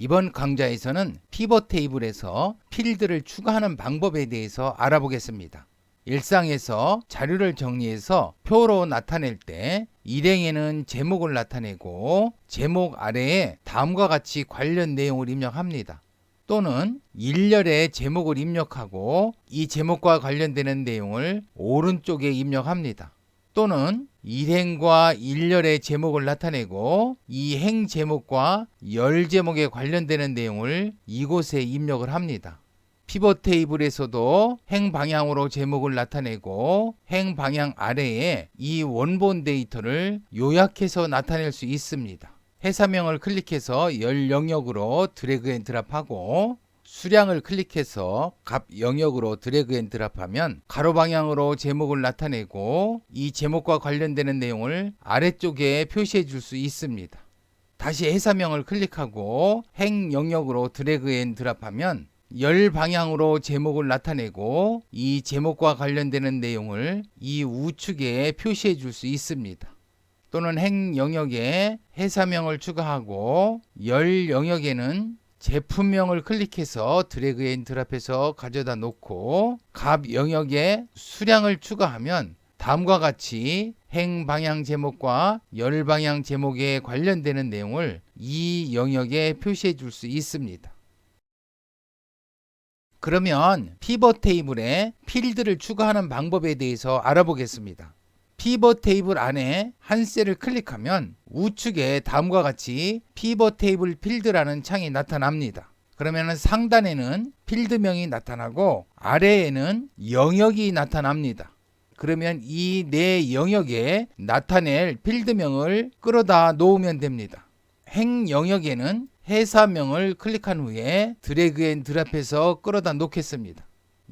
이번 강좌에서는 피벗 테이블에서 필드를 추가하는 방법에 대해서 알아보겠습니다. 일상에서 자료를 정리해서 표로 나타낼 때 일행에는 제목을 나타내고 제목 아래에 다음과 같이 관련 내용을 입력합니다. 또는 일렬에 제목을 입력하고 이 제목과 관련되는 내용을 오른쪽에 입력합니다. 또는 일행과 일렬의 제목을 나타내고 이 행 제목과 열 제목에 관련되는 내용을 이곳에 입력을 합니다. 피벗 테이블에서도 행 방향으로 제목을 나타내고 행 방향 아래에 이 원본 데이터를 요약해서 나타낼 수 있습니다. 회사명을 클릭해서 열 영역으로 드래그 앤 드랍하고 수량을 클릭해서 값 영역으로 드래그 앤 드랍하면 가로 방향으로 제목을 나타내고 이 제목과 관련되는 내용을 아래쪽에 표시해 줄 수 있습니다. 다시 회사명을 클릭하고 행 영역으로 드래그 앤 드랍하면 열 방향으로 제목을 나타내고 이 제목과 관련되는 내용을 이 우측에 표시해 줄 수 있습니다. 또는 행 영역에 회사명을 추가하고 열 영역에는 제품명을 클릭해서 드래그 앤 드랍해서 가져다 놓고 값 영역에 수량을 추가하면 다음과 같이 행 방향 제목과 열 방향 제목에 관련되는 내용을 이 영역에 표시해 줄 수 있습니다. 그러면 피벗 테이블에 필드를 추가하는 방법에 대해서 알아보겠습니다. 피벗 테이블 안에 한 셀을 클릭하면 우측에 다음과 같이 피벗 테이블 필드라는 창이 나타납니다. 그러면 상단에는 필드명이 나타나고 아래에는 영역이 나타납니다. 그러면 이 네 영역에 나타낼 필드명을 끌어다 놓으면 됩니다. 행 영역에는 회사명을 클릭한 후에 드래그 앤 드랍해서 끌어다 놓겠습니다.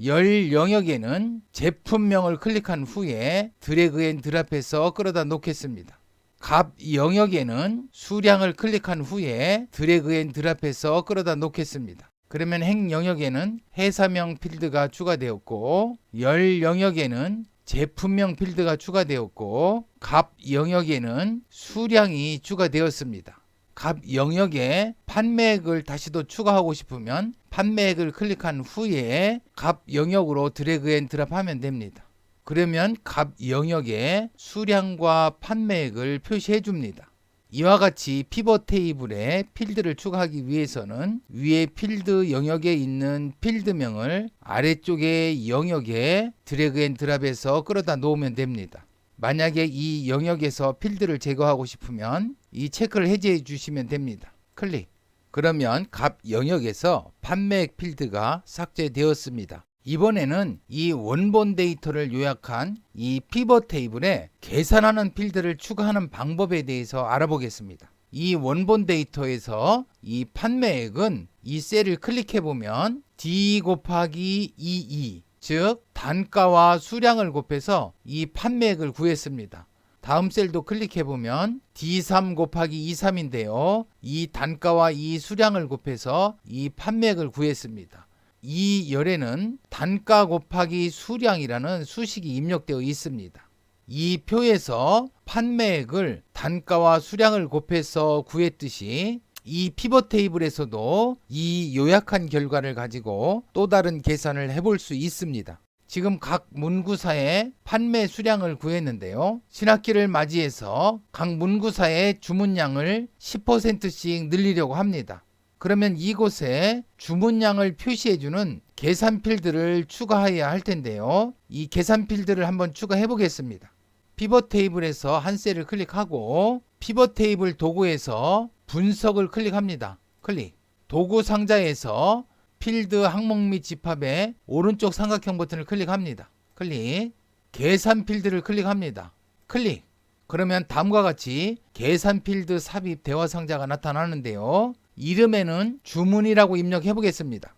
열 영역에는 제품명을 클릭한 후에 드래그 앤 드랍해서 끌어다 놓겠습니다. 값 영역에는 수량을 클릭한 후에 드래그 앤 드랍해서 끌어다 놓겠습니다. 그러면 행 영역에는 회사명 필드가 추가되었고 열 영역에는 제품명 필드가 추가되었고 값 영역에는 수량이 추가되었습니다. 값 영역에 판매액을 다시 더 추가하고 싶으면 판매액을 클릭한 후에 값 영역으로 드래그 앤 드랍하면 됩니다. 그러면 값 영역에 수량과 판매액을 표시해 줍니다. 이와 같이 피벗 테이블에 필드를 추가하기 위해서는 위에 필드 영역에 있는 필드명을 아래쪽의 영역에 드래그 앤 드랍해서 끌어다 놓으면 됩니다. 만약에 이 영역에서 필드를 제거하고 싶으면 이 체크를 해제해 주시면 됩니다. 클릭. 그러면 값 영역에서 판매액 필드가 삭제되었습니다. 이번에는 이 원본 데이터를 요약한 이 피벗 테이블에 계산하는 필드를 추가하는 방법에 대해서 알아보겠습니다. 이 원본 데이터에서 이 판매액은 이 셀을 클릭해 보면 D 곱하기 22 즉 단가와 수량을 곱해서 이 판매액을 구했습니다. 다음 셀도 클릭해 보면 D3 곱하기 23인데요. 이 단가와 이 수량을 곱해서 이 판매액을 구했습니다. 이 열에는 단가 곱하기 수량이라는 수식이 입력되어 있습니다. 이 표에서 판매액을 단가와 수량을 곱해서 구했듯이 이 피벗 테이블에서도 이 요약한 결과를 가지고 또 다른 계산을 해볼 수 있습니다. 지금 각 문구사의 판매 수량을 구했는데요. 신학기를 맞이해서 각 문구사의 주문량을 10%씩 늘리려고 합니다. 그러면 이곳에 주문량을 표시해주는 계산 필드를 추가해야 할 텐데요. 이 계산 필드를 한번 추가해 보겠습니다. 피벗 테이블에서 한 셀을 클릭하고 피벗 테이블 도구에서 분석을 클릭합니다. 클릭. 도구 상자에서 필드 항목 및 집합의 오른쪽 삼각형 버튼을 클릭합니다. 클릭. 계산 필드를 클릭합니다. 클릭. 그러면 다음과 같이 계산 필드 삽입 대화 상자가 나타나는데요. 이름에는 주문이라고 입력해 보겠습니다.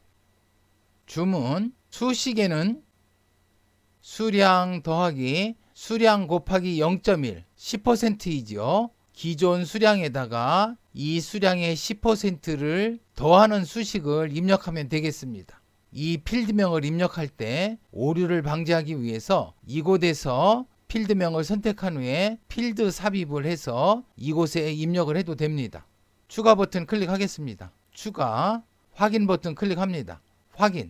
주문. 수식에는 수량 더하기 수량 곱하기 0.1 10%이죠. 기존 수량에다가 이 수량의 10%를 더하는 수식을 입력하면 되겠습니다. 이 필드명을 입력할 때 오류를 방지하기 위해서 이곳에서 필드명을 선택한 후에 필드 삽입을 해서 이곳에 입력을 해도 됩니다. 추가 버튼 클릭하겠습니다. 추가, 확인 버튼 클릭합니다. 확인.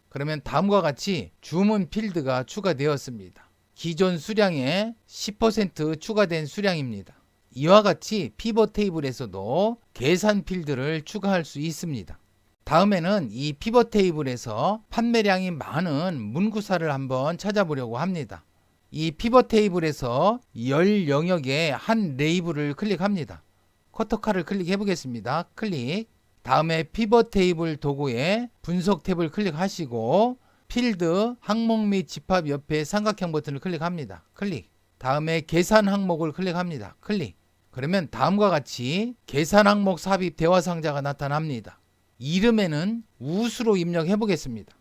그러면 다음과 같이 주문 필드가 추가되었습니다. 기존 수량의 10% 추가된 수량입니다. 이와 같이 피벗 테이블에서도 계산 필드를 추가할 수 있습니다. 다음에는 이 피벗 테이블에서 판매량이 많은 문구사를 한번 찾아보려고 합니다. 이 피벗 테이블에서 열 영역의 한 레이블을 클릭합니다. 커터칼을 클릭해 보겠습니다. 클릭. 다음에 피벗 테이블 도구에 분석 탭을 클릭하시고 필드, 항목 및 집합 옆에 삼각형 버튼을 클릭합니다. 클릭. 다음에 계산 항목을 클릭합니다. 클릭. 그러면 다음과 같이 계산 항목 삽입 대화 상자가 나타납니다. 이름에는 우수로 입력해 보겠습니다.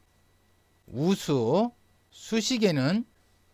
우수. 수식에는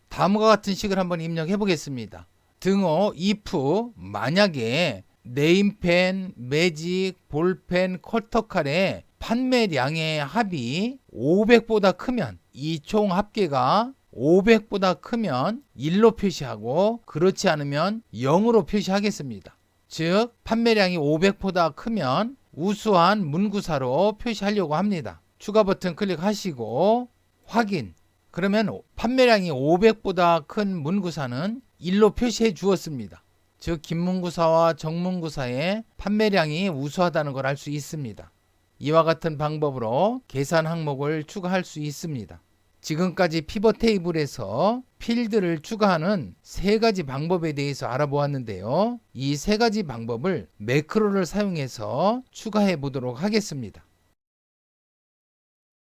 다음과 같은 식을 한번 입력해 보겠습니다. 등호 if 만약에 네임펜, 매직, 볼펜, 커터칼의 판매량의 합이 500보다 크면 이 총 합계가 500보다 크면 1로 표시하고 그렇지 않으면 0으로 표시하겠습니다. 즉 판매량이 500보다 크면 우수한 문구사로 표시하려고 합니다. 추가 버튼 클릭하시고 확인. 그러면 판매량이 500보다 큰 문구사는 1로 표시해 주었습니다. 즉 긴문구사와 정문구사의 판매량이 우수하다는 걸 알 수 있습니다. 이와 같은 방법으로 계산 항목을 추가할 수 있습니다. 지금까지 피벗 테이블에서 필드를 추가하는 세 가지 방법에 대해서 알아보았는데요. 이 세 가지 방법을 매크로를 사용해서 추가해 보도록 하겠습니다.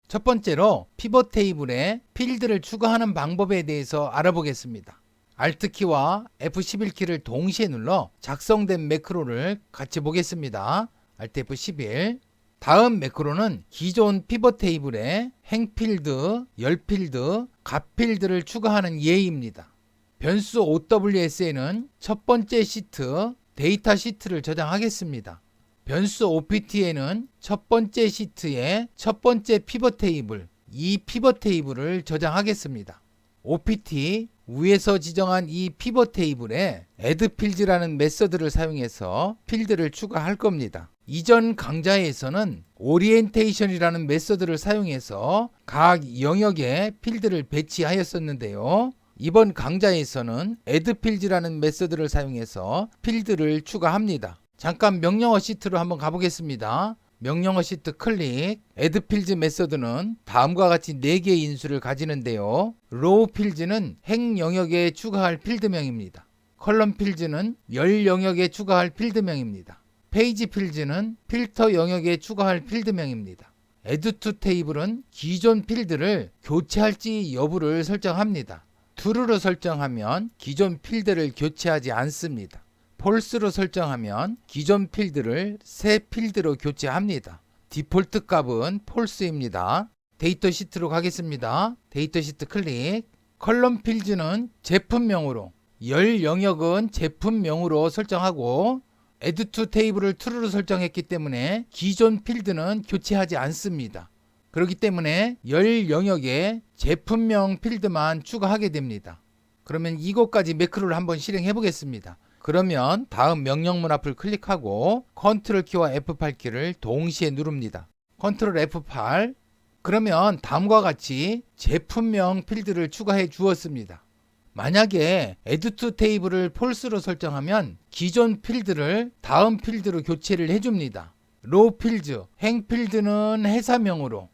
첫 번째로 피벗 테이블에 필드를 추가하는 방법에 대해서 알아보겠습니다. Alt키와 F11키를 동시에 눌러 작성된 매크로를 같이 보겠습니다. Alt F11. 다음 매크로는 기존 피벗 테이블에 행필드, 열필드, 값필드를 추가하는 예입니다. 변수 OWS에는 첫 번째 시트, 데이터 시트를 저장하겠습니다. 변수 OPT에는 첫 번째 시트에 첫 번째 피벗 테이블, 이 피벗 테이블을 저장하겠습니다. OPT 위에서 지정한 이 피벗 테이블에 addFields라는 메서드를 사용해서 필드를 추가할 겁니다. 이전 강좌에서는 오리엔테이션이라는 메서드를 사용해서 각 영역에 필드를 배치하였었는데요. 이번 강좌에서는 addFields라는 메서드를 사용해서 필드를 추가합니다. 잠깐 명령어 시트로 한번 가보겠습니다. 명령어 시트 클릭. addFields 메서드는 다음과 같이 4개의 인수를 가지는데요. row 필드는 행 영역에 추가할 필드명입니다. 컬럼 필드는 열 영역에 추가할 필드명입니다. 페이지 필드는 필터 영역에 추가할 필드명입니다. add to table은 기존 필드를 교체할지 여부를 설정합니다. true로 설정하면 기존 필드를 교체하지 않습니다. false로 설정하면 기존 필드를 새 필드로 교체합니다. 디폴트 값은 false입니다. 데이터 시트로 가겠습니다. 데이터 시트 클릭. 컬럼 필드는 제품명으로, 열 영역은 제품명으로 설정하고 add to table을 true로 설정했기 때문에 기존 필드는 교체하지 않습니다. 그렇기 때문에 열 영역에 제품명 필드만 추가하게 됩니다. 그러면 이것까지 매크로를 한번 실행해 보겠습니다. 그러면 다음 명령문 앞을 클릭하고 컨트롤 키와 F8키를 동시에 누릅니다. 컨트롤 F8. 그러면 다음과 같이 제품명 필드를 추가해 주었습니다. 만약에 add to table을 false로 설정하면 기존 필드를 다음 필드로 교체를 해줍니다. row 필드, 행 필드는 회사명으로,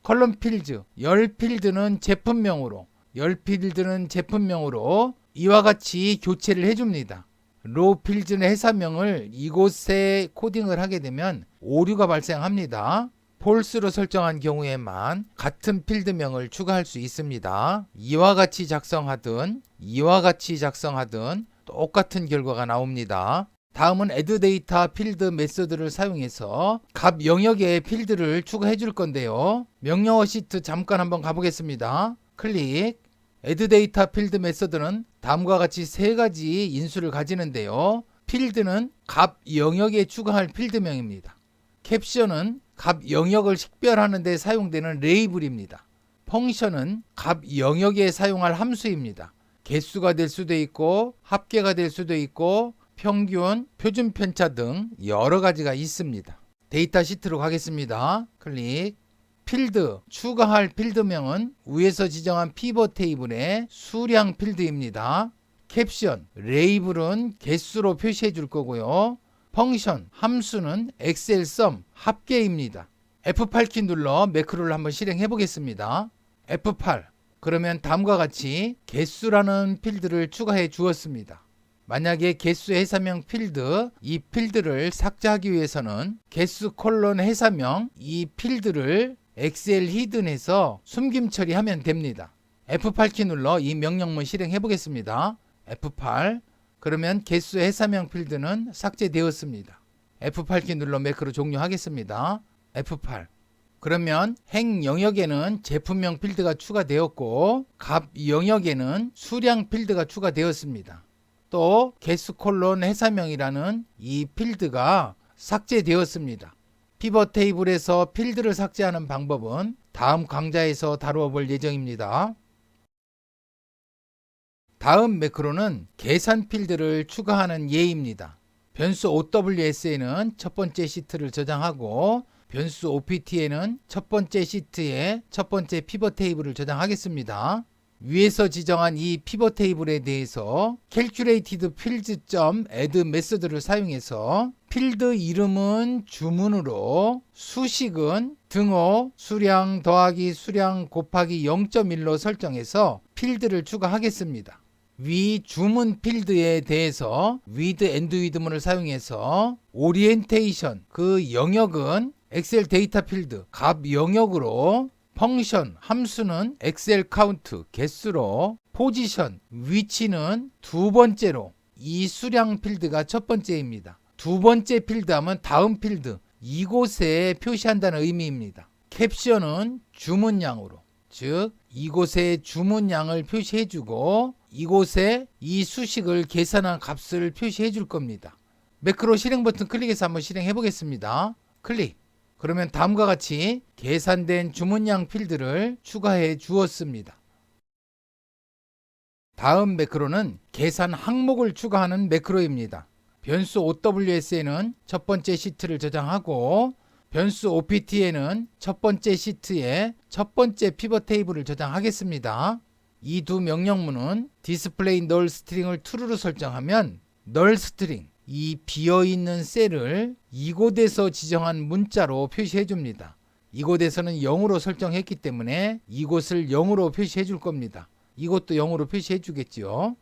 컬럼 필드, 열 필드는 제품명으로, 이와 같이 교체를 해줍니다. row 필드는 회사명을 이곳에 코딩을 하게 되면 오류가 발생합니다. false로 설정한 경우에만 같은 필드명을 추가할 수 있습니다. 이와 같이 작성하든 똑같은 결과가 나옵니다. 다음은 add data 필드 메서드를 사용해서 값 영역에 필드를 추가해 줄 건데요. 명령어 시트 잠깐 한번 가보겠습니다. 클릭. add data 필드 메서드는 다음과 같이 세 가지 인수를 가지는데요. 필드는 값 영역에 추가할 필드명입니다. 캡션은 값 영역을 식별하는 데 사용되는 레이블입니다. 펑션은 값 영역에 사용할 함수입니다. 개수가 될 수도 있고 합계가 될 수도 있고 평균, 표준 편차 등 여러 가지가 있습니다. 데이터 시트로 가겠습니다. 클릭. 필드, 추가할 필드명은 위에서 지정한 피벗 테이블의 수량 필드입니다. 캡션, 레이블은 개수로 표시해 줄 거고요. 펑션, 함수는 엑셀 썸, 합계입니다. F8키 눌러 매크로를 한번 실행해 보겠습니다. F8, 그러면 다음과 같이 개수라는 필드를 추가해 주었습니다. 만약에 개수 회사명 필드, 이 필드를 삭제하기 위해서는 개수 콜론 회사명, 이 필드를 엑셀 히든에서 숨김 처리하면 됩니다. F8키 눌러 이 명령문 실행해 보겠습니다. F8, 그러면 개수 회사명 필드는 삭제되었습니다. F8키 눌러 매크로 종료하겠습니다. F8, 그러면 행 영역에는 제품명 필드가 추가되었고 값 영역에는 수량 필드가 추가되었습니다. 또 개수 콜론 회사명이라는 이 필드가 삭제되었습니다. 피벗 테이블에서 필드를 삭제하는 방법은 다음 강좌에서 다루어 볼 예정입니다. 다음 매크로는 계산 필드를 추가하는 예입니다. 변수 OWS에는 첫 번째 시트를 저장하고 변수 OPT에는 첫 번째 시트에 첫 번째 피벗 테이블을 저장하겠습니다. 위에서 지정한 이 피벗 테이블에 대해서 calculated fields.add 메소드를 사용해서 필드 이름은 주문으로, 수식은 등호, 수량 더하기 수량 곱하기 0.1로 설정해서 필드를 추가하겠습니다. 위 주문 필드에 대해서 with and with문을 사용해서 orientation, 그 영역은 엑셀 데이터 필드, 값 영역으로, 펑션, 함수는 엑셀 카운트, 개수로, 포지션, 위치는 두 번째로, 이 수량 필드가 첫 번째입니다. 두 번째 필드 하면 다음 필드, 이곳에 표시한다는 의미입니다. 캡션은 주문량으로, 즉 이곳에 주문량을 표시해주고 이곳에 이 수식을 계산한 값을 표시해 줄 겁니다. 매크로 실행 버튼 클릭해서 한번 실행해 보겠습니다. 클릭. 그러면 다음과 같이 계산된 주문량 필드를 추가해 주었습니다. 다음 매크로는 계산 항목을 추가하는 매크로입니다. 변수 OWS에는 첫 번째 시트를 저장하고 변수 OPT에는 첫 번째 시트에 첫 번째 피벗 테이블을 저장하겠습니다. 이 두 명령문은 디스플레이 널 스트링을 true로 설정하면 널 스트링, 이 비어있는 셀을 이곳에서 지정한 문자로 표시해 줍니다. 이곳에서는 0으로 설정했기 때문에 이곳을 0으로 표시해 줄 겁니다. 이것도 0으로 표시해 주겠지요.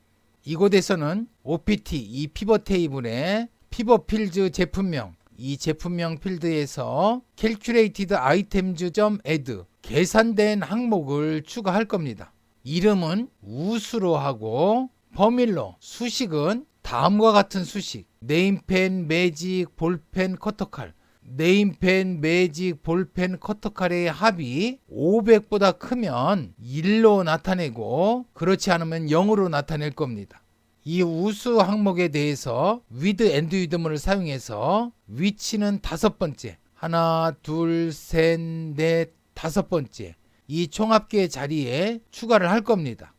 이곳에서는 OPT, 이 피벗 테이블에 피벗 필드 제품명, 이 제품명 필드에서 calculated items.add, 계산된 항목을 추가할 겁니다. 이름은 우수로 하고 범일로, 수식은 다음과 같은 수식, 네임펜, 매직, 볼펜, 커터칼, 네임펜, 매직, 볼펜, 커터칼의 합이 500보다 크면 1로 나타내고 그렇지 않으면 0으로 나타낼 겁니다. 이 우수 항목에 대해서 with and with문을 사용해서 위치는 다섯 번째, 하나, 둘, 셋, 넷, 다섯 번째, 이 총합계 자리에 추가를 할 겁니다.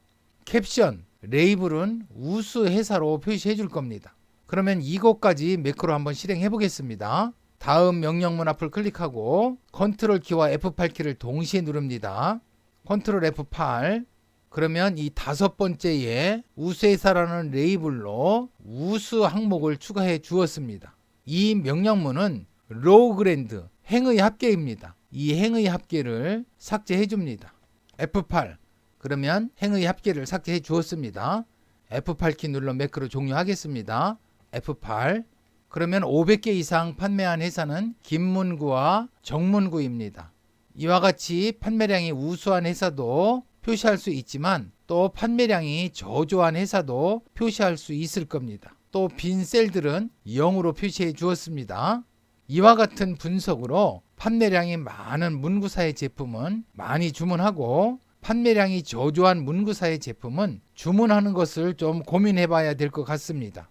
캡션, 레이블은 우수 회사로 표시해 줄 겁니다. 그러면 이것까지 매크로 한번 실행해 보겠습니다. 다음 명령문 앞을 클릭하고 컨트롤 키와 F8키를 동시에 누릅니다. 컨트롤 F8, 그러면 이 다섯 번째에 우수회사라는 레이블로 우수 항목을 추가해 주었습니다. 이 명령문은 로그랜드, 행의 합계입니다. 이 행의 합계를 삭제해 줍니다. F8, 그러면 행의 합계를 삭제해 주었습니다. F8키 눌러 매크로 종료하겠습니다. F8, 그러면 500개 이상 판매한 회사는 김문구와 정문구입니다. 이와 같이 판매량이 우수한 회사도 표시할 수 있지만 또 판매량이 저조한 회사도 표시할 수 있을 겁니다. 또 빈 셀들은 0으로 표시해 주었습니다. 이와 같은 분석으로 판매량이 많은 문구사의 제품은 많이 주문하고 판매량이 저조한 문구사의 제품은 주문하는 것을 좀 고민해 봐야 될 것 같습니다.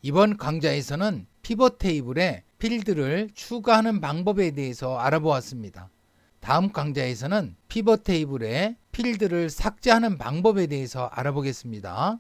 이번 강좌에서는 피벗 테이블에 필드를 추가하는 방법에 대해서 알아보았습니다. 다음 강좌에서는 피벗 테이블에 필드를 삭제하는 방법에 대해서 알아보겠습니다.